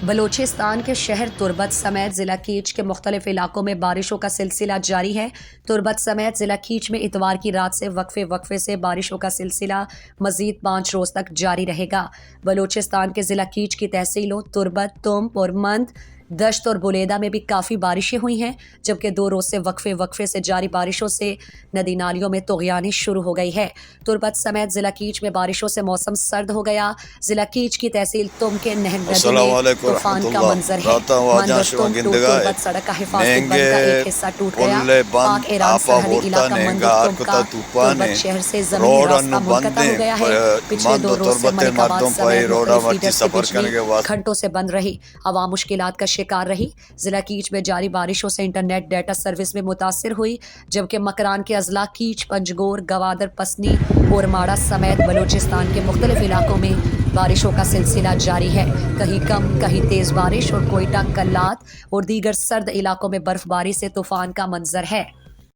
بلوچستان کے شہر تربت سمیت ضلع کیچ کے مختلف علاقوں میں بارشوں کا سلسلہ جاری ہے۔ تربت سمیت ضلع کیچ میں اتوار کی رات سے وقفے سے بارشوں کا سلسلہ مزید 5 روز تک جاری رہے گا۔ بلوچستان کے ضلع کیچ کی تحصیلوں تربت، تم، پرمند، دشت اور بلیدہ میں بھی کافی بارشیں ہوئی ہیں، جبکہ 2 روز سے وقفے سے جاری بارشوں سے ندی نالیوں میں طغیانی شروع ہو گئی ہے۔ تربت سمیت ضلع کیچ میں بارشوں سے موسم سرد ہو گیا۔ ضلع کیچ کی تحصیل تم کے نہنگ ندی میں طوفان کا منظر ہے۔ مندر تم ٹو تربت سڑک کا حفاظتی بند کا ایک حصہ ٹوٹ گیا۔ پاک ایران سرحدی علاقہ مندر تم کا تربت شہر سے زمینی راستہ منقطع ہو گیا ہے۔ پچھلے 2 روز سے ملک آباد سمیت مختلف فیڈر سے بجلی گھنٹوں سے بند رہی، عوام مشکلات کا شکار رہی۔ ضلع کیچ میں جاری بارشوں سے انٹرنیٹ ڈیٹا سروس میں متاثر ہوئی، جبکہ مکران کے اضلاع کیچ، پنجگور، گوادر، پسنی اور ماڑا سمیت بلوچستان کے مختلف علاقوں میں بارشوں کا سلسلہ جاری ہے۔ کہیں کم کہیں تیز بارش اور کوئٹہ، کلات اور دیگر سرد علاقوں میں برف باری سے طوفان کا منظر ہے۔